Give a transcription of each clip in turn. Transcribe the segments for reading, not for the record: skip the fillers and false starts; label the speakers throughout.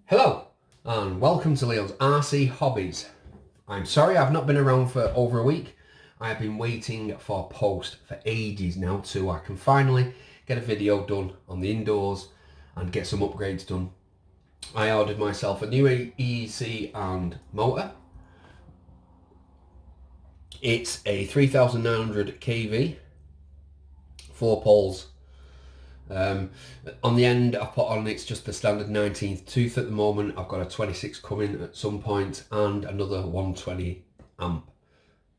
Speaker 1: Hello and welcome to Leo's RC Hobbies. I'm sorry I've not been around for over a week. I have been waiting for a post for ages now so I can finally get a video done on the indoors and get some upgrades done. I ordered myself a new ESC and motor. It's a 3900 kV, 4 poles. On the end I've put on, it's just the standard 19th tooth at the moment. I've got a 26 coming at some point and another 120 amp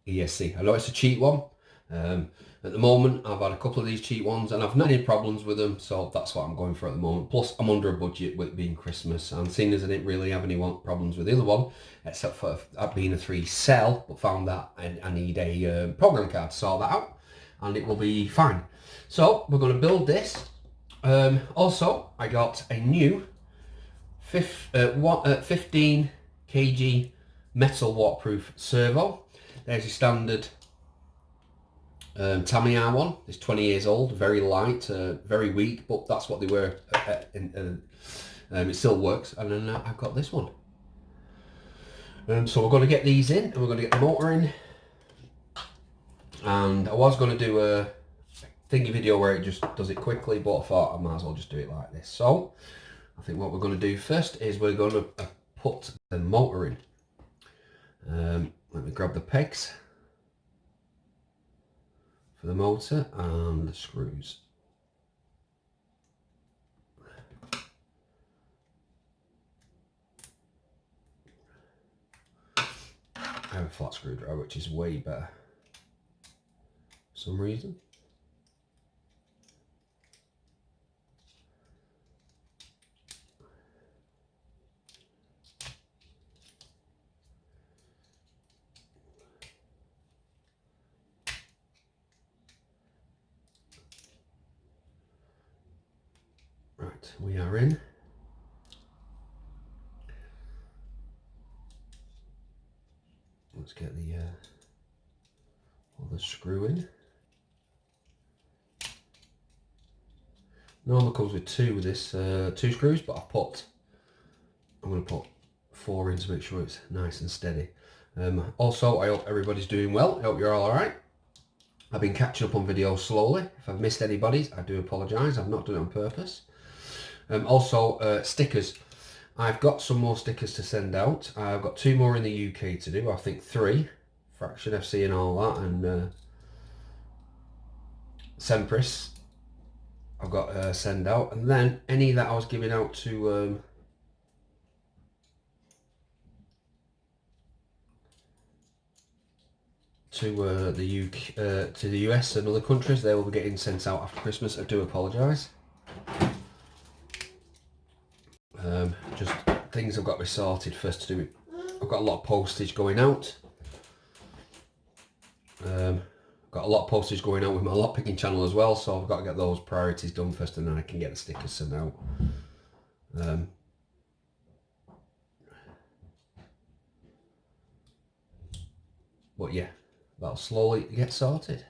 Speaker 1: ESC. I know it's a cheap one. At the moment I've had a couple of these cheap ones and I've not had any problems with them, so that's what I'm going for at the moment. Plus I'm under a budget with it being Christmas, and seeing as I didn't really have any problems with the other one except for that being a 3 cell, but found that I need a program card to sort that out and it will be fine. So we're going to build this. Also, I got a new 15 kg metal waterproof servo. There's your standard Tamiya one. It's 20 years old, very light, very weak, but that's what they were. It still works. And then I've got this one. So we're going to get these in, and we're going to get the motor in. And I was going to do a thingy video where it just does it quickly, but I thought I might as well just do it like this. So I think what we're going to do first is we're going to put the motor in. Let me grab the pegs for the motor and the screws. I have a flat screwdriver, which is way better for some reason. Right, we are in. Let's get the screw in. Normally comes with two with this, 2 screws, but I'm going to put 4 in to make sure it's nice and steady. Also, I hope everybody's doing well. I hope you're all alright. I've been catching up on videos slowly. If I've missed anybody's, I do apologise. I've not done it on purpose. Also, stickers. I've got some more stickers to send out. I've got 2 more in the UK to do. I think 3. Fraction FC and all that, and Sempris I've got send out, and then any that I was giving out to the UK, to the US and other countries, they will be getting sent out after Christmas. I do apologise. Just things I've got to be sorted first to do with. I've got a lot of postage going out. Got a lot of postage going out with my lockpicking channel as well, so I've got to get those priorities done first, and then I can get the stickers sent out. But yeah, that'll slowly get sorted.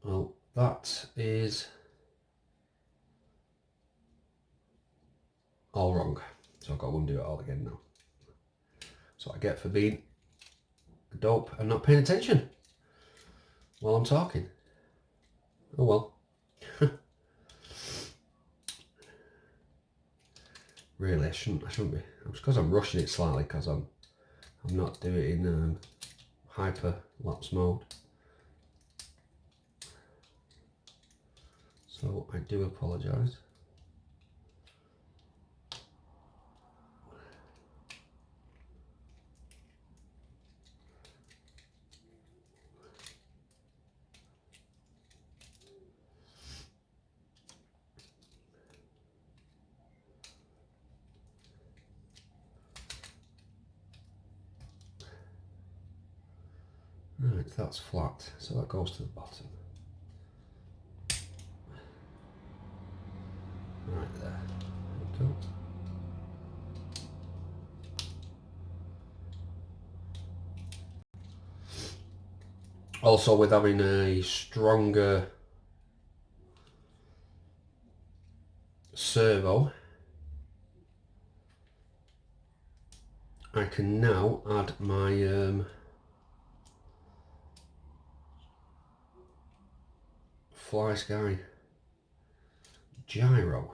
Speaker 1: Well, that is all wrong, so I've got to undo it all again now. So I get for being a dope and not paying attention while I'm talking. Oh well. Really, I shouldn't be. It's because I'm rushing it slightly, because I'm not doing it in hyper lapse mode. So I do apologise. Right, that's flat, so that goes to the bottom. Right there. There we go. Also, with having a stronger servo, I can now add my Fly Sky gyro.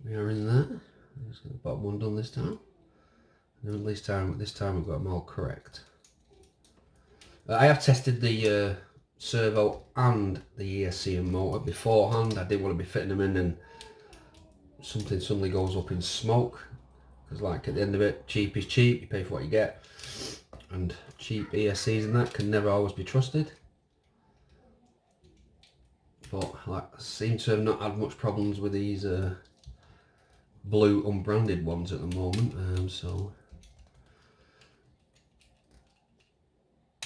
Speaker 1: We are in there. Let's get the bottom one done this time. And at least this time we've got them all correct. I have tested the servo and the ESC and motor beforehand. I didn't want to be fitting them in and something suddenly goes up in smoke, because like at the end of it, cheap is cheap, you pay for what you get, and cheap ESCs and that can never always be trusted. But like, I seem to have not had much problems with these blue unbranded ones at the moment, so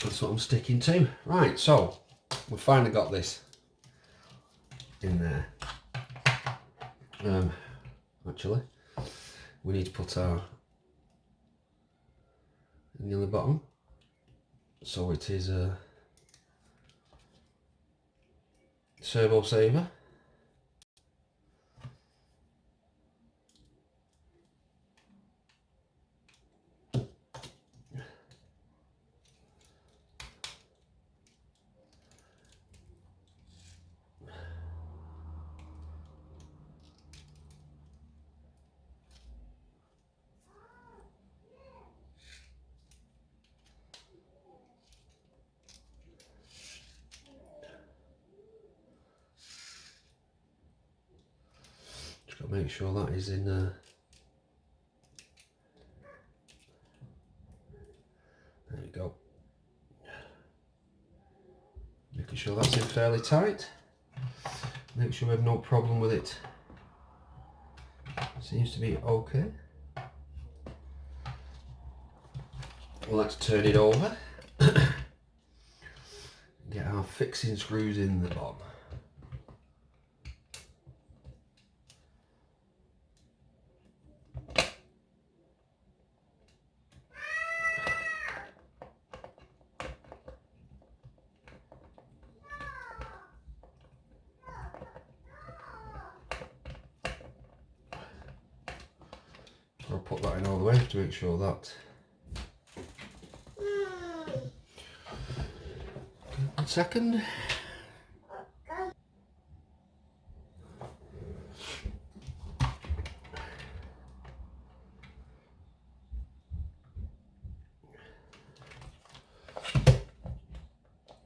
Speaker 1: that's what I'm sticking to. Right, so we've finally got this in there. Actually, we need to put our thing on the bottom, so it is a servo saver. Just got to make sure that is in there. There you go. Making sure that's in fairly tight. Make sure we have no problem with it. Seems to be okay. Well, let's turn it over. Get our fixing screws in the bottom. I'll put that in all the way to make sure that. One second.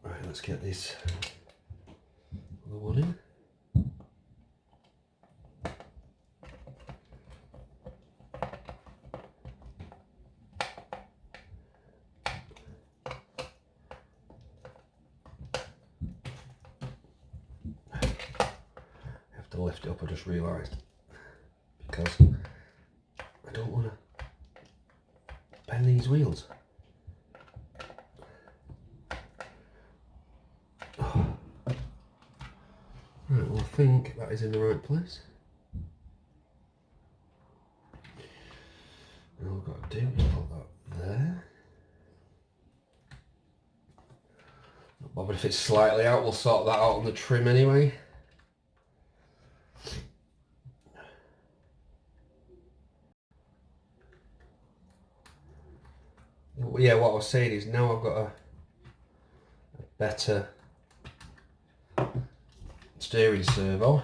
Speaker 1: Right, let's get this other one in. To lift it up, I just realised, because I don't want to bend these wheels. Oh. Right, well, I think that is in the right place. And all I've got to do is put that there. Not bothered if it's slightly out, we'll sort that out on the trim anyway. Yeah, what I was saying is now I've got a better steering servo.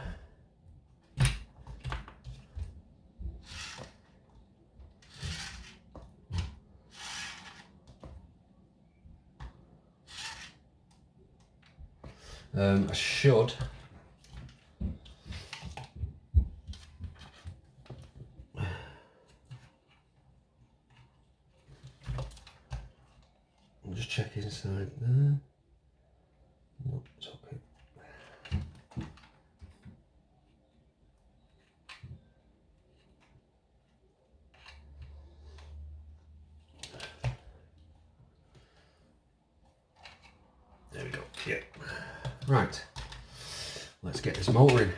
Speaker 1: I should I'll just check inside there. No, it's okay. There we go. Yeah. Right. Let's get this motor in.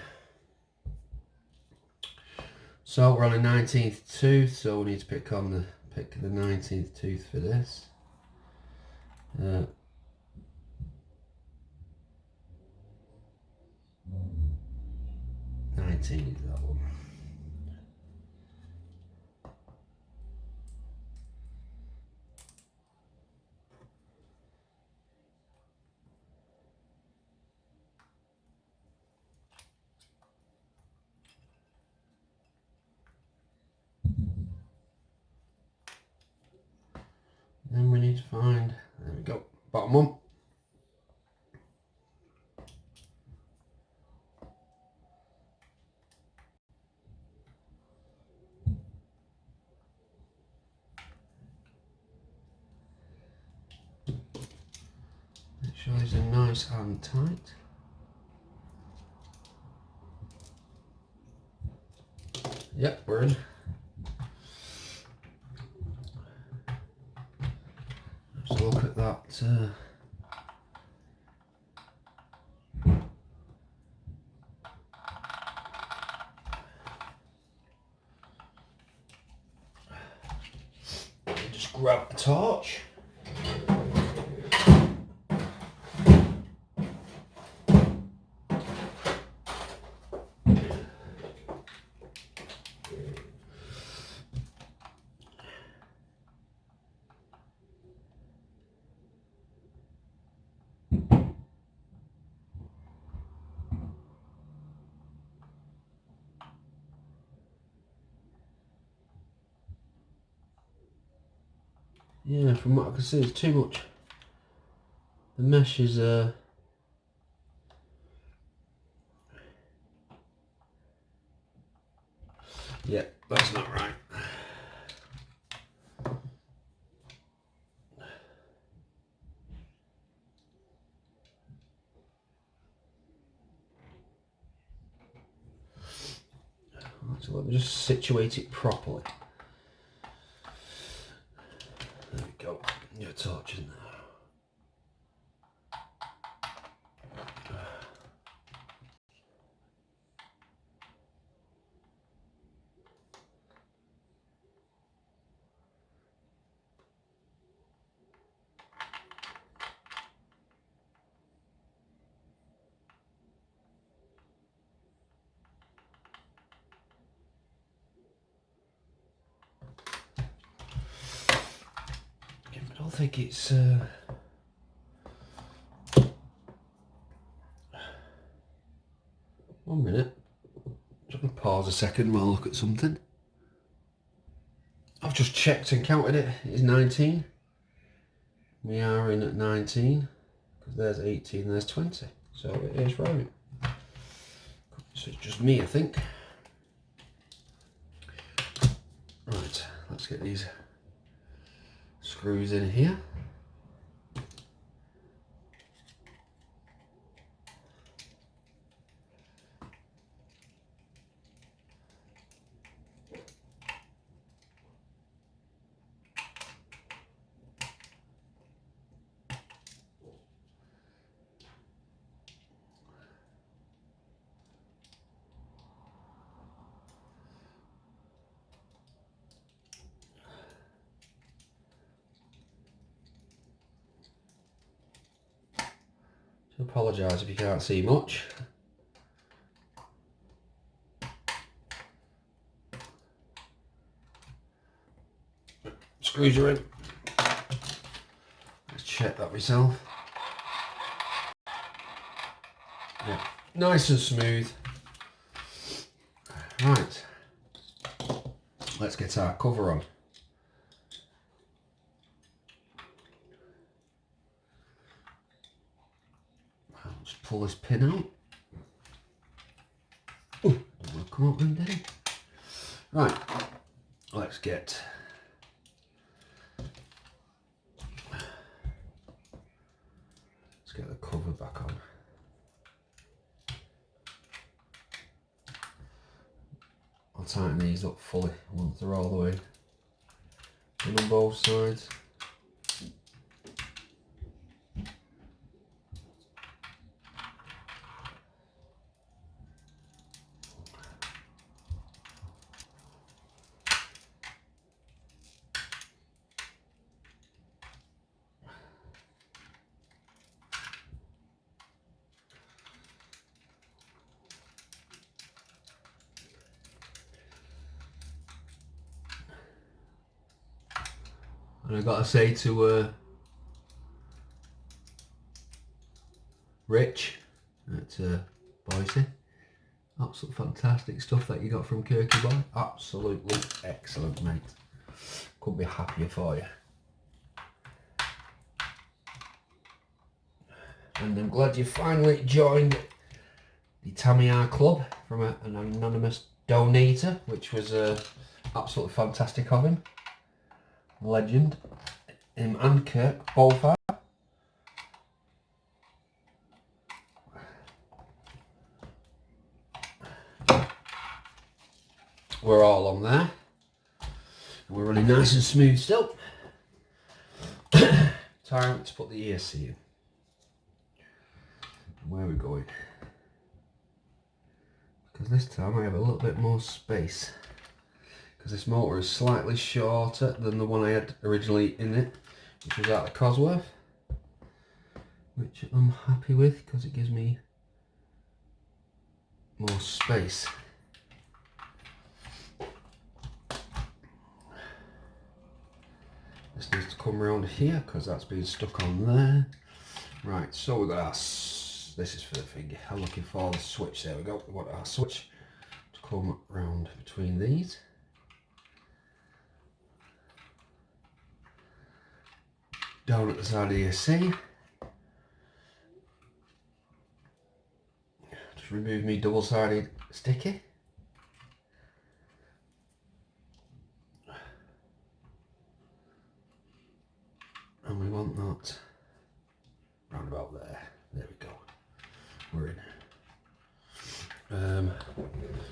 Speaker 1: So we're on a 19th tooth, so we need to pick the 19th tooth for this. 19 is that one. Then we need to find, there we go, bottom one. Make sure these are nice and tight. Yep, we're in. Let's look at that. Just grab the torch. Yeah, from what I can see, it's too much. The mesh is yeah, that's not right. So let me just situate it properly. There we go. Get a torch in there. I don't think it's 1 minute. Just gonna pause a second while I look at something. I've just checked and counted it. It's 19. We are in at 19 because there's 18, there's 20. So it is right. So it's just me, I think. Right, let's get these screws in here. Apologise if you can't see much. Screws are in. Let's check that myself. Yeah, nice and smooth. Right, let's get our cover on. Just pull this pin out. Ooh, don't want to come up then, did it? Right, let's get the cover back on. I'll tighten these up fully once they're all the way in on both sides. And I gotta say to Rich at Boise, absolute fantastic stuff that you got from Kirky Boy. Absolutely excellent, mate. Couldn't be happier for you. And I'm glad you finally joined the Tamiya club from an anonymous donator, which was absolutely fantastic of him. Legend. Him and Kirk both are. We're all on there. We're running nice and smooth still. Time to put the ESC in. Where are we going? Because this time I have a little bit more space. Because this motor is slightly shorter than the one I had originally in it, which was out of Cosworth. Which I'm happy with because it gives me more space. This needs to come around here because that's been stuck on there. Right, so we've got our, this is for the thing, I'm looking for the switch, there we go. We want our switch to come round between these. Down at the side of the ESC. Just remove me double-sided sticky. And we want that round about there. There we go. We're in.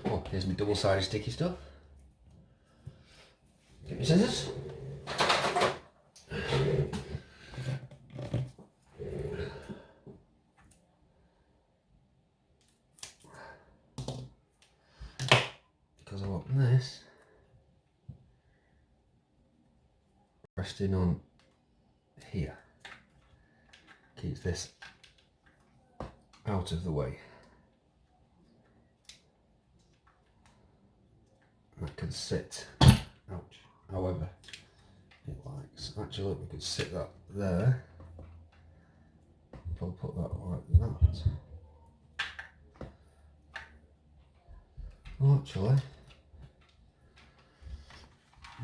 Speaker 1: Oh, here's my double-sided sticky stuff. Get me scissors. Because I want this resting on here. Keeps this out of the way. That can sit, ouch, however it likes. Actually, we could sit that there. Probably put that like that. Well, actually,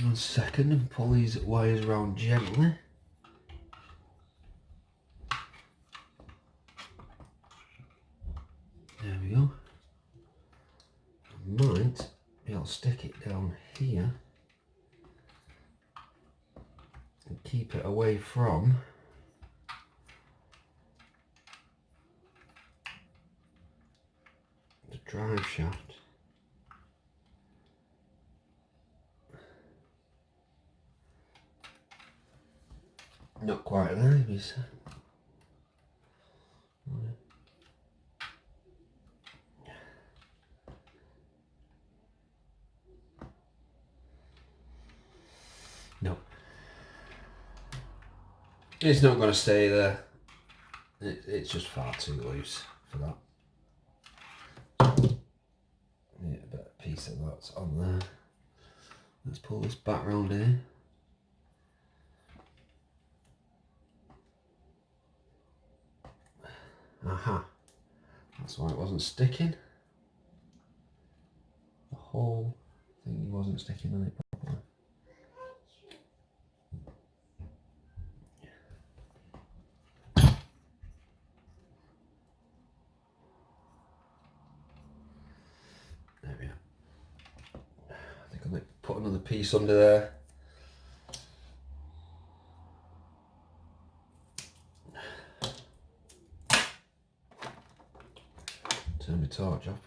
Speaker 1: 1 second and pull these wires around gently. There we go. I might be able to stick it down here and keep it away from the drive shaft. Not quite there, is it? No. It's not going to stay there. It's just far too loose for that. Need a better piece of that's on there. Let's pull this back round here. Aha. That's why it wasn't sticking. The whole thing wasn't sticking on it properly. There we are. I think I might put another piece under there. Turn my torch off.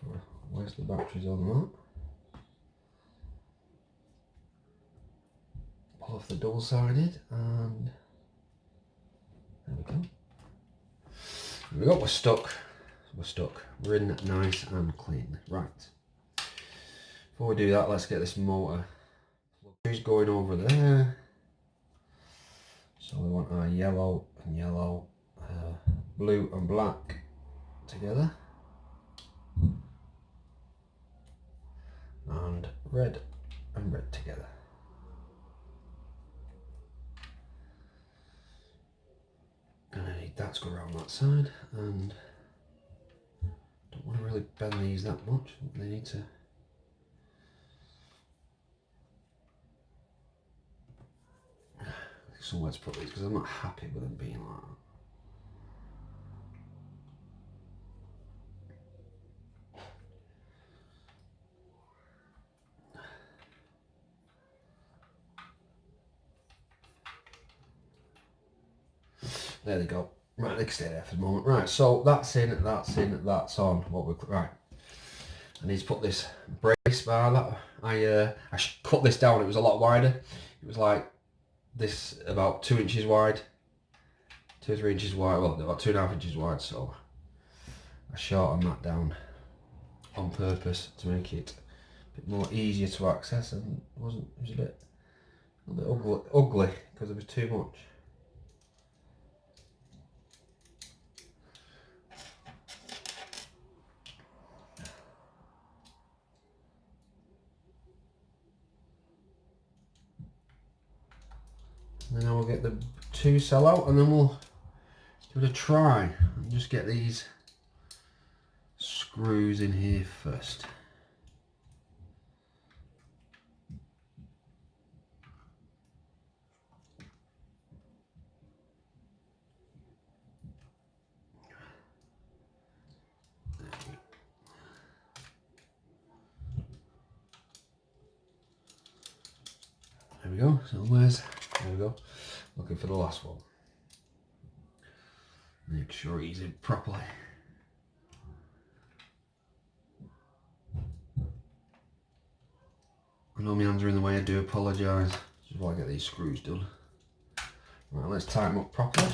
Speaker 1: Where's the batteries on that? Pull off the double-sided and there we go. There we go, we're stuck. We're stuck. We're in nice and clean. Right. Before we do that, let's get this motor going over there. So we want our yellow and yellow, blue and black together. And red together. that to go around that side, and don't want to really bend these that much. They need to. Somewhere to put these because I'm not happy with them being like that. There they go. Right, they can stay there for the moment. Right, so that's in, that's on. What we're right. I need to put this brace bar that I cut this down. It was a lot wider. It was like this, about 2 inches wide, 2 or 3 inches wide. Well, about 2.5 inches wide. So I shortened that down on purpose to make it a bit more easier to access, and it was a bit ugly because there was too much. And then I will get the 2 cell out, and then we'll give it a try and just get these screws in here first. There we go. So there we go. Looking for the last one. Make sure he's in properly. I know my hands are in the way, I do apologise. This is why I get these screws done. Right, let's tighten them up properly.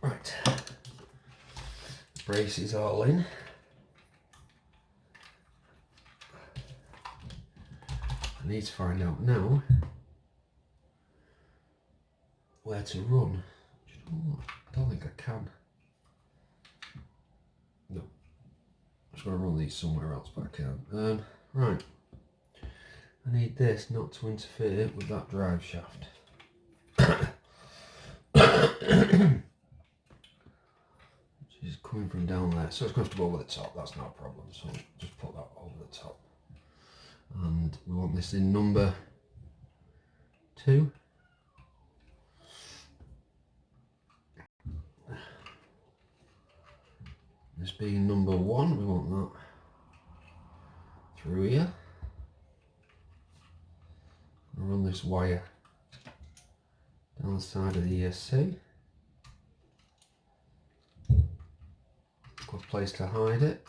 Speaker 1: Right, brace is all in. I need to find out now where to run. Do you know what? I don't think I can. No, I'm just going to run these somewhere else, but I can. Right, I need this not to interfere with that drive shaft. Which is coming from down there, so it's going to have to go over the top. That's not a problem, so just put that over the top. And we want this in number 2. This being number 1, we want that through here. I'll run this wire down the side of the ESC. Good place to hide it.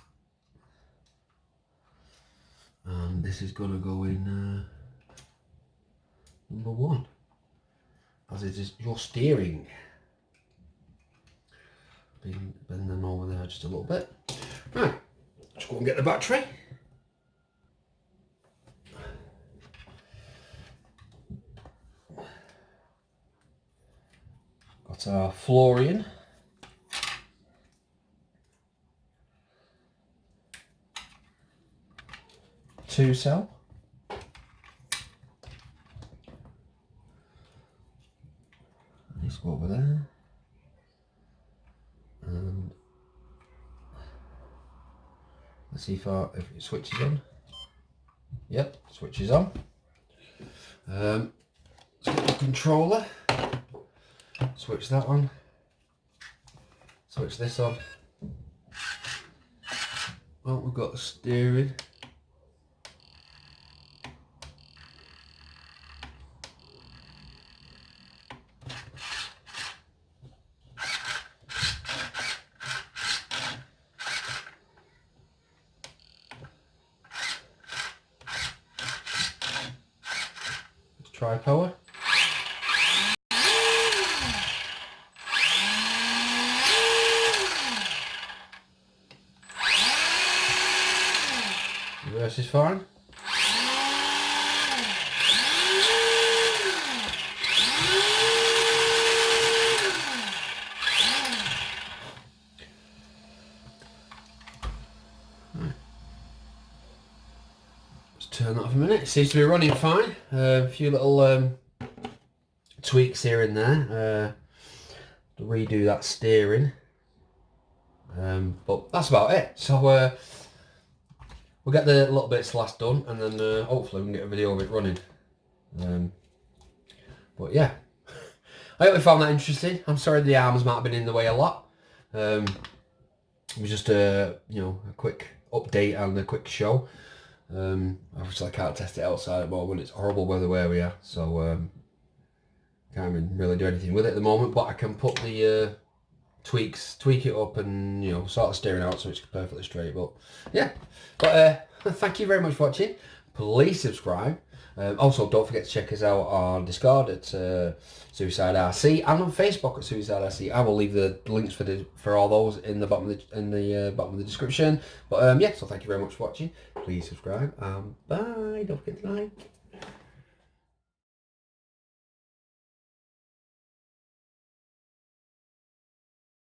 Speaker 1: And this is going to go in number 1, as it is your steering. Bend them over there just a little bit. Right, let's go and get the battery. Got our Florian. Two cell. Let's go over there. And let's see if it switches on. Yep, switches on. Let's get the controller. Switch that on. Switch this on. Well, we've got the steering. Try power. Reverse is fine. Turn that off a minute. It seems to be running fine. A few little tweaks here and there to redo that steering, but that's about it. So we'll get the little bits last done, and then hopefully we can get a video of it running. But yeah, I hope you found that interesting. I'm sorry the arms might have been in the way a lot. It was just a a quick update and a quick show. Obviously I can't test it outside at the moment. It's horrible weather where we are, so can't even really do anything with it at the moment, but I can put the tweak it up and sort of steering out so it's perfectly straight. But yeah, but thank you very much for watching. Please subscribe. Also, don't forget to check us out on Discord at Suicide RC and on Facebook at Suicide RC. I will leave the links for all those in the bottom of the description. But yeah, so thank you very much for watching. Please subscribe. Bye. Don't forget to like.